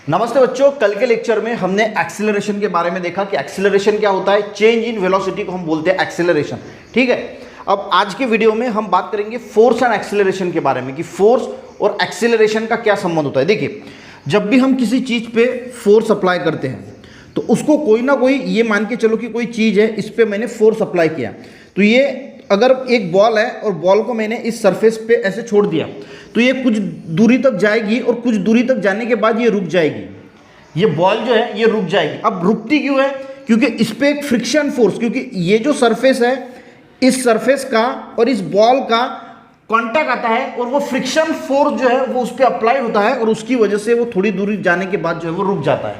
नमस्ते बच्चों, कल के लेक्चर में हमने एक्सीलरेशन के बारे में देखा कि एक्सीलरेशन क्या होता है। चेंज इन वेलोसिटी को हम बोलते हैं एक्सीलरेशन। ठीक है, अब आज के वीडियो में हम बात करेंगे फोर्स एंड एक्सीलरेशन के बारे में कि फोर्स और एक्सीलरेशन का क्या संबंध होता है। देखिए, जब भी हम किसी चीज़ पे फोर्स अप्लाई करते हैं तो उसको कोई ना कोई, ये मान के चलो कि कोई चीज़ है, इस पर मैंने फोर्स अप्लाई किया, तो ये अगर एक बॉल है और बॉल को मैंने इस सरफेस पे ऐसे छोड़ दिया तो ये कुछ दूरी तक जाएगी और कुछ दूरी तक जाने के बाद ये रुक जाएगी। ये बॉल जो है ये रुक जाएगी। अब रुकती क्यों है? क्योंकि इस पे एक फ्रिक्शन फोर्स, क्योंकि ये जो सरफेस है, इस सरफेस का और इस बॉल का कांटेक्ट आता है और वो फ्रिक्शन फोर्स जो है वो उस पर अप्लाई होता है और उसकी वजह से वो थोड़ी दूरी जाने के बाद जो है वो रुक जाता है।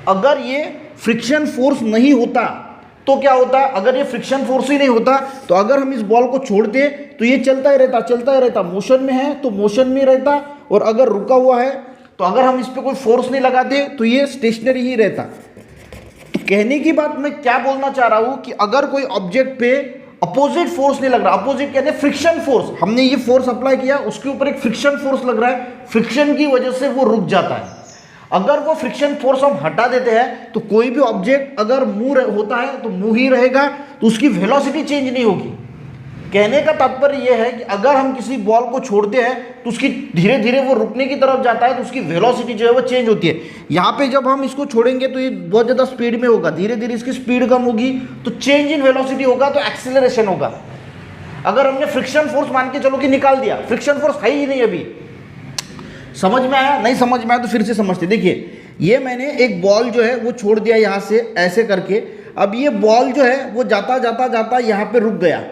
अगर ये फ्रिक्शन फोर्स नहीं होता तो क्या होता है? अगर ये फ्रिक्शन फोर्स ही नहीं होता तो अगर हम इस बॉल को छोड़ते तो ये चलता ही रहता, मोशन में है तो मोशन में रहता, और अगर रुका हुआ है तो अगर हम इस पर कोई फोर्स नहीं लगाते तो ये स्टेशनरी ही रहता। तो कहने की बात मैं क्या बोलना चाह रहा हूं कि अगर कोई ऑब्जेक्ट पे अपोजिट फोर्स नहीं लग रहा, अपोजिट कहते हैं फ्रिक्शन फोर्स, हमने ये फोर्स अप्लाई किया, उसके ऊपर एक फ्रिक्शन फोर्स लग रहा है, फ्रिक्शन की वजह से वो रुक जाता है। अगर वो फ्रिक्शन फोर्स हम हटा देते हैं तो कोई भी ऑब्जेक्ट अगर मूव होता है तो मूव ही रहेगा, तो उसकी वेलोसिटी चेंज नहीं होगी। कहने का तात्पर्य यह है कि अगर हम किसी बॉल को छोड़ते हैं तो उसकी धीरे धीरे वो रुकने की तरफ जाता है तो उसकी वेलोसिटी जो है वो चेंज होती है। यहाँ पे जब हम इसको छोड़ेंगे तो ये बहुत ज़्यादा स्पीड में होगा, धीरे धीरे इसकी स्पीड कम होगी तो चेंज इन वेलोसिटी होगा, तो एक्सीलरेशन होगा। अगर हमने फ्रिक्शन फोर्स मान के चलो कि निकाल दिया, फ्रिक्शन फोर्स है ही नहीं, अभी समझ में आया? नहीं समझ में आया तो फिर से समझते। देखिए, ये मैंने एक बॉल जो है वो छोड़ दिया यहाँ से ऐसे करके, अब ये बॉल जो है वो जाता जाता जाता यहाँ पे रुक गया।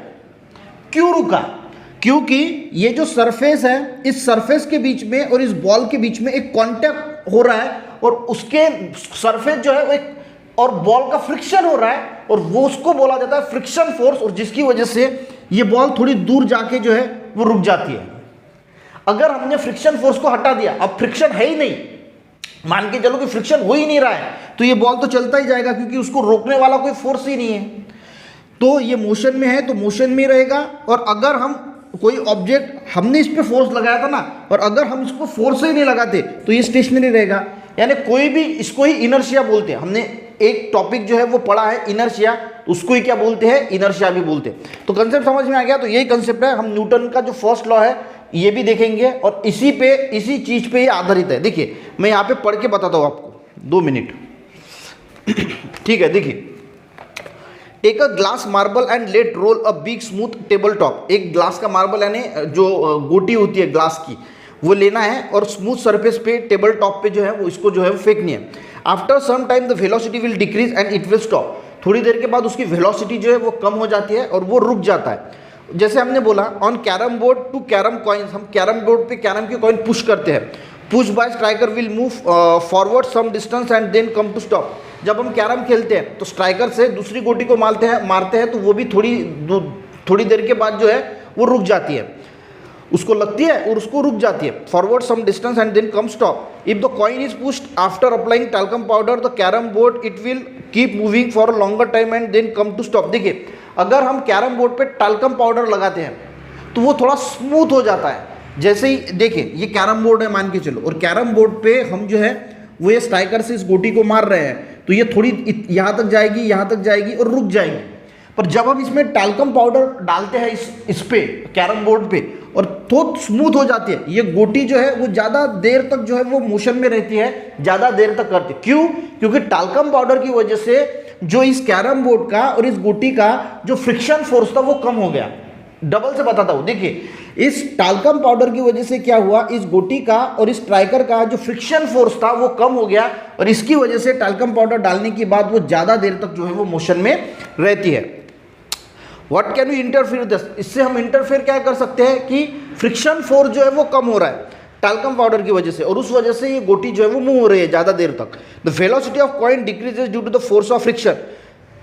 क्यों रुका? क्योंकि ये जो सरफेस है, इस सरफेस के बीच में और इस बॉल के बीच में एक कांटेक्ट हो रहा है और उसके सरफेस जो है वो एक और बॉल का फ्रिक्शन हो रहा है और वो उसको बोला जाता है फ्रिक्शन फोर्स, और जिसकी वजह से ये बॉल थोड़ी दूर जाके जो है वो रुक जाती है। अगर हमने फ्रिक्शन फोर्स को हटा दिया, अब फ्रिक्शन है ही नहीं, मान के चलो कि फ्रिक्शन हो ही नहीं रहा है, तो ये बॉल तो चलता ही जाएगा क्योंकि उसको रोकने वाला कोई फोर्स ही नहीं है। तो ये मोशन में है तो मोशन में रहेगा, और अगर हम कोई ऑब्जेक्ट, हमने इस पे फोर्स लगाया था ना, और अगर हम इसको फोर्स ही नहीं लगाते तो ये स्टेशनरी रहेगा। यानी कोई भी, इसको ही इनर्शिया बोलते हैं। हमने एक टॉपिक जो है वो पढ़ा है इनर्शिया, उसको ही क्या बोलते हैं? इनर्शिया भी बोलते हैं। तो कंसेप्ट समझ में आ गया? तो यही कंसेप्ट है। हम न्यूटन का जो फर्स्ट लॉ है ये भी देखेंगे और इसी चीज पे ये आधारित है। देखिए, मैं यहाँ पे पढ़ के बताता हूँ आपको, 2 मिनट। ठीक है, देखिए, take a glass marble and let roll a big smooth table top. एक ग्लास का मार्बल यानी जो गोटी होती है ग्लास की, वो लेना है और स्मूथ सरफेस पे, टेबल टॉप पे जो है वो इसको जो है फेंकनी है। After some time the velocity will decrease and it will stop. थोड़ी देर के बाद उसकी वेलोसिटी जो है वो कम हो जाती है और वो रुक जाता है। जैसे हमने बोला on carrom board to carrom coins, हम कैरम बोर्ड पे कैरम की कॉइन पुश करते हैं। Push by striker will move forward some distance and then come to stop. जब हम कैरम खेलते हैं तो स्ट्राइकर से दूसरी गोटी को मारते हैं तो वो भी थोड़ी देर के बाद जो है वो रुक जाती है, उसको लगती है और उसको रुक जाती है। Forward some distance and then come stop. If the coin is pushed after applying talcum powder the carrom board it will keep moving for a longer time and then come to stop. देखिए, अगर हम carrom board पे talcum powder लगाते हैं तो वो थोड़ा smooth हो जाता है। जैसे ही देखिए, ये कैरम बोर्ड है मान के चलो, और कैरम बोर्ड पे हम जो है वो ये स्ट्राइकर से इस गोटी को मार रहे हैं, तो ये थोड़ी यहाँ तक जाएगी और रुक जाएगी। पर जब हम इसमें टैल्कम पाउडर डालते हैं इस पे कैरम बोर्ड पे, और तो स्मूथ हो जाती है, ये गोटी जो है वो ज़्यादा देर तक जो है वो मोशन में रहती है, ज़्यादा देर तक करती है। क्यों? क्योंकि टैल्कम पाउडर की वजह से जो इस कैरम बोर्ड का और इस गोटी का जो फ्रिक्शन फोर्स था वो कम हो गया। डबल से बताता हूं, देखिए, इस टैल्कम पाउडर की वजह से क्या हुआ, इस गोटी का और इस स्ट्राइकर का जो फ्रिक्शन फोर्स था वो कम हो गया, और इसकी वजह से टैल्कम पाउडर डालने के बाद वो ज़्यादा देर तक जो है वो मोशन में रहती है। What can we interfere this? इससे हम इंटरफेयर क्या कर सकते हैं कि फ्रिक्शन फोर्स जो है वो कम हो रहा है टैल्कम पाउडर की वजह से, और उस वजह से ये गोटी जो है वो मूव हो रही है ज़्यादा देर तक। The velocity of coin decreases due to the force of friction.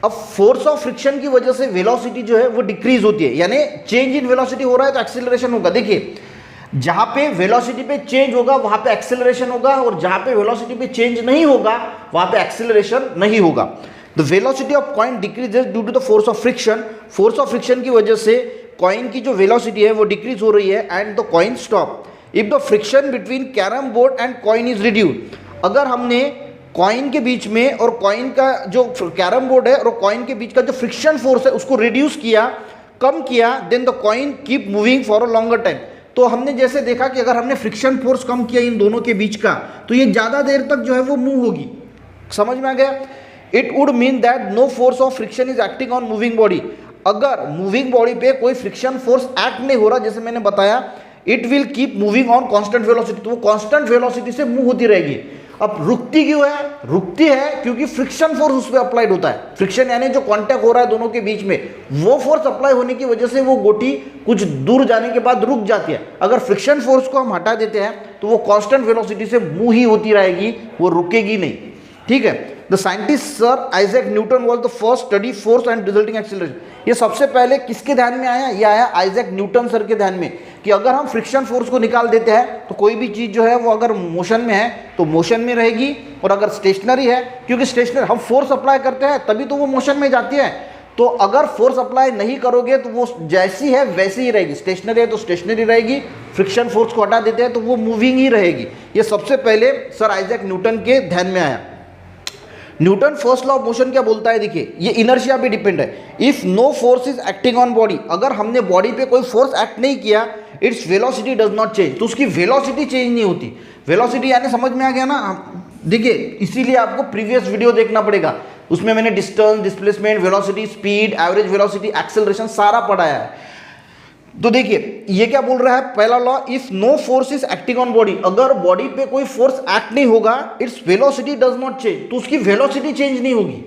अब फोर्स ऑफ फ्रिक्शन की वजह से वेलोसिटी जो है वो डिक्रीज होती है, यानी चेंज इन वेलोसिटी हो रहा है तो एक्सीलरेशन होगा। देखिए, जहाँ पे वेलोसिटी पे चेंज होगा वहाँ पे एक्सीलरेशन होगा, और जहाँ पे वेलोसिटी पे चेंज नहीं होगा वहाँ पे एक्सीलरेशन नहीं होगा। The velocity of coin decreases due to the force of friction. Force of friction की वजह से कॉइन की जो वेलोसिटी है वो डिक्रीज हो रही है, and the coin stop. If the friction between carrom board and coin is reduced, अगर हमने कॉइन के बीच में और कॉइन का जो कैरम बोर्ड है और कॉइन के बीच का जो फ्रिक्शन फोर्स है उसको रिड्यूस किया, कम किया, then the coin keep moving for a longer time. तो हमने जैसे देखा कि अगर हमने फ्रिक्शन फोर्स कम किया इन दोनों के बीच का तो ये ज़्यादा देर तक जो है वो मूव होगी। समझ में आ गया? It would mean that no force of friction is acting on moving body. अगर मूविंग बॉडी पे कोई फ्रिक्शन फोर्स एक्ट नहीं हो रहा, जैसे मैंने बताया, it will keep moving on constant velocity, तो वो कांस्टेंट वेलोसिटी से मूव होती रहेगी। अब रुकती क्यों है? रुकती है क्योंकि फ्रिक्शन फोर्स उस पर अप्लाइड होता है। फ्रिक्शन यानी जो कांटेक्ट हो रहा है दोनों के बीच में, वो फोर्स अप्लाई होने की वजह से वो गोटी कुछ दूर जाने के बाद रुक जाती है। अगर फ्रिक्शन फोर्स को हम हटा देते हैं तो वो कांस्टेंट वेलोसिटी से मूव ही होती रहेगी, वो रुकेगी नहीं। ठीक है। The scientist sir Isaac Newton was the first study force and resulting acceleration. ये सबसे पहले किसके ध्यान में आया? ये आया आइजैक न्यूटन सर के ध्यान में कि अगर हम फ्रिक्शन फोर्स को निकाल देते हैं तो कोई भी चीज़ जो है वो अगर मोशन में है तो मोशन में रहेगी, और अगर स्टेशनरी है, क्योंकि स्टेशनरी हम फोर्स अप्लाई करते हैं तभी तो वो मोशन में जाती है, तो अगर फोर्स अप्लाई नहीं करोगे तो वो जैसी है वैसी ही रहेगी। स्टेशनरी है तो स्टेशनरी रहेगी, फ्रिक्शन फोर्स को हटा देते हैं तो वो मूविंग ही रहेगी। ये सबसे पहले सर आइजैक न्यूटन के ध्यान में आया। Newton first law of motion क्या बोलता है? देखिए, ये इनर्शिया पे डिपेंड है। If no force is acting on body, अगर हमने बॉडी पे कोई फोर्स एक्ट नहीं किया, its velocity does not change, तो उसकी वेलोसिटी चेंज नहीं होती। वेलोसिटी यानी समझ में आ गया ना? देखिए, इसीलिए आपको प्रीवियस वीडियो देखना पड़ेगा, उसमें मैंने distance, displacement, velocity, speed, average velocity, acceleration सारा पढ़ाया है। तो देखिए ये क्या बोल रहा है पहला law, if no force is acting on body, अगर बॉडी पे कोई फोर्स एक्ट नहीं होगा, its velocity does not change, तो उसकी वेलोसिटी चेंज नहीं होगी।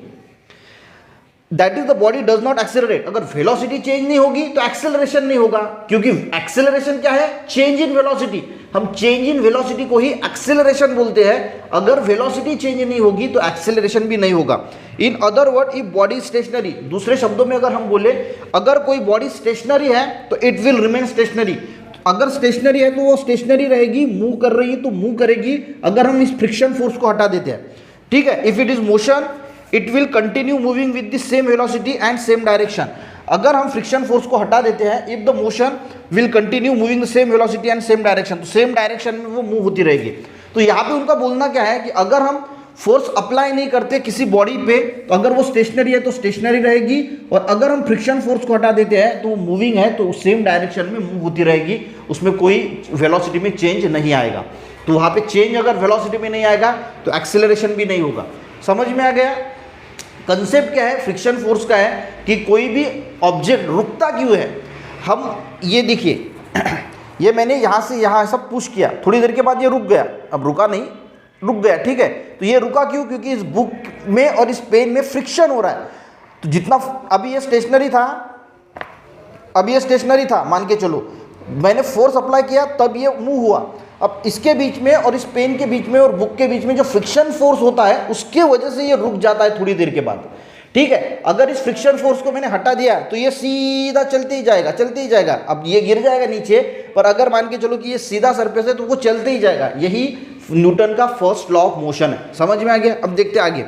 That is the body does not accelerate, अगर वेलोसिटी चेंज नहीं होगी तो एक्सेलरेशन नहीं होगा, क्योंकि एक्सेलरेशन क्या है? Change in velocity. हम चेंज इन वेलोसिटी को ही एक्सेलरेशन बोलते हैं। अगर वेलोसिटी चेंज नहीं होगी तो एक्सेलरेशन भी नहीं होगा। In other word, if body stationary, दूसरे शब्दों में अगर हम बोले, अगर कोई बॉडी स्टेशनरी है तो इट विल रिमेन स्टेशनरी। अगर स्टेशनरी है तो वो स्टेशनरी रहेगी, मूव कर रही है तो मूव करेगी, अगर हम इस फ्रिक्शन फोर्स को हटा देते हैं। ठीक है। If it is motion, it will continue moving with the same velocity and same direction. अगर हम फ्रिक्शन फोर्स को हटा देते हैं, if the motion will continue moving the same velocity and same direction, तो सेम डायरेक्शन में वो move होती रहेगी। तो यहाँ पे उनका बोलना क्या है कि अगर हम फोर्स अप्लाई नहीं करते किसी बॉडी पे, तो अगर वो स्टेशनरी है तो स्टेशनरी रहेगी, और अगर हम फ्रिक्शन फोर्स को हटा देते हैं तो वो मूविंग है तो सेम डायरेक्शन में मूव होती रहेगी, उसमें कोई वेलोसिटी में चेंज नहीं आएगा। तो वहाँ पे चेंज अगर वेलोसिटी में नहीं आएगा तो एक्सेलरेशन भी नहीं होगा। समझ में आ गया? कंसेप्ट क्या है फ्रिक्शन फोर्स का? है कि कोई भी ऑब्जेक्ट रुकता क्यों है। हम ये देखिए, ये मैंने यहाँ से यहाँ सब पुश किया, थोड़ी देर के बाद ये रुक गया, अब रुका नहीं, रुक गया। ठीक है। तो ये रुका क्यों? क्योंकि इस बुक में और इस पेन में फ्रिक्शन हो रहा है। तो जितना अभी ये स्टेशनरी था, अब ये स्टेशनरी था, मान के चलो मैंने फोर्स अप्लाई किया तब ये मूव हुआ। अब इसके बीच में और इस पेन के बीच में और बुक के बीच में जो फ्रिक्शन फोर्स होता है उसके वजह से ये रुक जाता है थोड़ी देर के बाद। ठीक है। अगर इस फ्रिक्शन फोर्स को मैंने हटा दिया तो ये सीधा चलते ही जाएगा, चलते ही जाएगा। अब ये गिर जाएगा नीचे, पर अगर मान के चलो कि ये सीधा सरफेस है तो वो चलते ही जाएगा। यही न्यूटन का फर्स्ट लॉ ऑफ मोशन है। समझ में आ गया? अब देखते हैं आगे।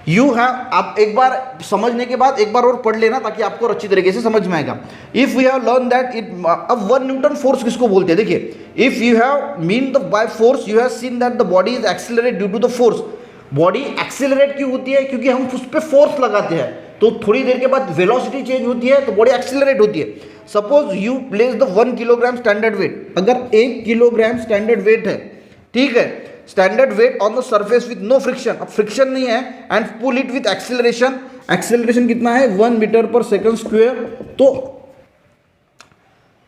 यू है, आप एक बार समझने के बाद एक बार और पढ़ लेना ताकि आपको अच्छी तरीके से समझ में आएगा। If we have learn that it, अब 1 न्यूटन फोर्स किसको बोलते हैं? देखिए, if you have mean the by force you have seen that the body is accelerate due to the force. Body accelerate क्यों होती है? क्योंकि हम उस पर फोर्स लगाते हैं, तो थोड़ी देर के बाद वेलोसिटी चेंज होती है तो बॉडी एक्सेलरेट होती है। Suppose you place the 1 kilogram standard weight, अगर 1 किलोग्राम स्टैंडर्ड वेट है, ठीक है, standard weight on the surface with no friction, अब फ्रिक्शन नहीं है, and pull it with acceleration, acceleration कितना है? 1 मीटर पर सेकंड स्क्वायर, तो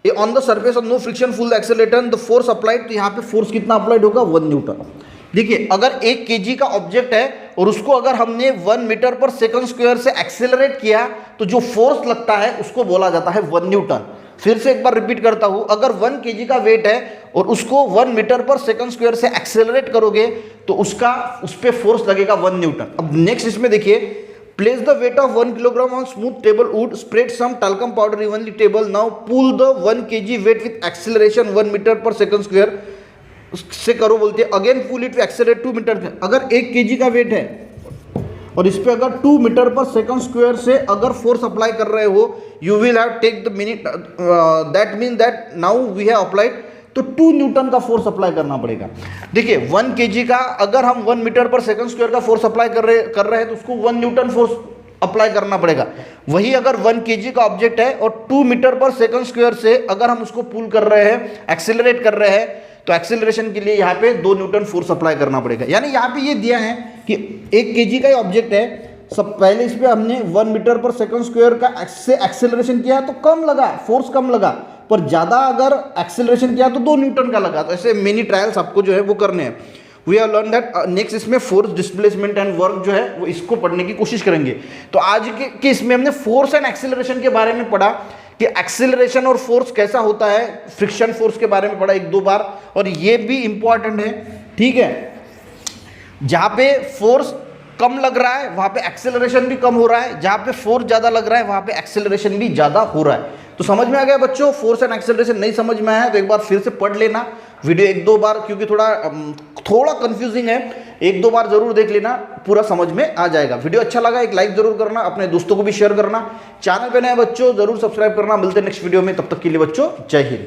on the surface of no friction full accelerator the force applied, तो यहाँ पे फोर्स कितना अप्लाइड होगा? 1 न्यूटन। देखिए, अगर 1 kg का ऑब्जेक्ट है और उसको अगर हमने 1 मीटर पर सेकंड स्क्वायर से एक्सेलरेट किया तो जो फोर्स लगता है उसको बोला जाता है 1 न्यूटन। फिर से एक बार रिपीट करता हूं, अगर 1 kg का वेट है और उसको 1 मीटर पर सेकंड स्क्वायर से एक्सेलरेट करोगे तो उस पर फोर्स लगेगा 1 न्यूटन। अब नेक्स्ट इसमें देखिए, place the weight of 1 kilogram on smooth table wood, spread some talcum powder evenly table, now pull the 1 kg weight with acceleration 1 meter पर सेकंड स्क्वायर से करो, बोलते हैं again pull it accelerate 2 meter. अगर 1 kg का wait है और इस पे अगर 2 मीटर पर सेकंड स्क्वायर से अगर फोर्स अप्लाई कर रहे हो, you will have take the minute, that mean that now we have applied तो 2 न्यूटन का फोर्स अप्लाई करना पड़ेगा। देखिए 1 kg का अगर हम 1 मीटर पर सेकंड स्क्वायर का फोर्स अप्लाई कर रहे हैं तो उसको 1 न्यूटन फोर्स अप्लाई करना पड़ेगा। वही अगर 1 kg का ऑब्जेक्ट है और 2 मीटर पर सेकंड स्क्वायर से अगर हम उसको पुल कर रहे हैं, एक्सेलरेट कर रहे हैं, तो एक्सेलरेशन के लिए यहाँ पे 2 न्यूटन फोर्स अप्लाई करना पड़ेगा। यानी यहाँ पे ये दिया है कि 1 kg का ही ऑब्जेक्ट है, सब पहले इस पे हमने 1 मीटर पर सेकंड स्क्वायर का एक्सेलरेशन किया तो कम लगा, फोर्स कम लगा, पर ज़्यादा अगर एक्सेलरेशन किया तो 2 न्यूटन का लगा। तो ऐसे मेनी ट्रायल्स आपको जो है वो करने हैं। We have learn that next इसमें फोर्स, डिस्प्लेसमेंट एंड वर्क जो है वो इसको पढ़ने की कोशिश करेंगे। तो आज के इसमें हमने फोर्स एंड एक्सेलरेशन के बारे में पढ़ा कि एक्सेलरेशन और फोर्स कैसा होता है, फ्रिक्शन फोर्स के बारे में पढ़ा 1-2 बार, और ये भी इंपॉर्टेंट है, ठीक है। जहाँ पे फोर्स कम लग रहा है वहाँ पे एक्सेलरेशन भी कम हो रहा है, जहाँ पे फोर्स ज़्यादा लग रहा है वहाँ पे एक्सेलरेशन भी ज़्यादा हो रहा है। तो समझ में आ गया बच्चों? फोर्स एंड एक्सेलरेशन नहीं समझ में आया तो एक बार फिर से पढ़ लेना वीडियो 1-2 बार, क्योंकि थोड़ा कंफ्यूजिंग है, 1-2 बार जरूर देख लेना, पूरा समझ में आ जाएगा। वीडियो अच्छा लगा एक लाइक जरूर करना, अपने दोस्तों को भी शेयर करना, चैनल पे नए बच्चों जरूर सब्सक्राइब करना। मिलते हैं नेक्स्ट वीडियो में, तब तक के लिए बच्चों जय हिंद।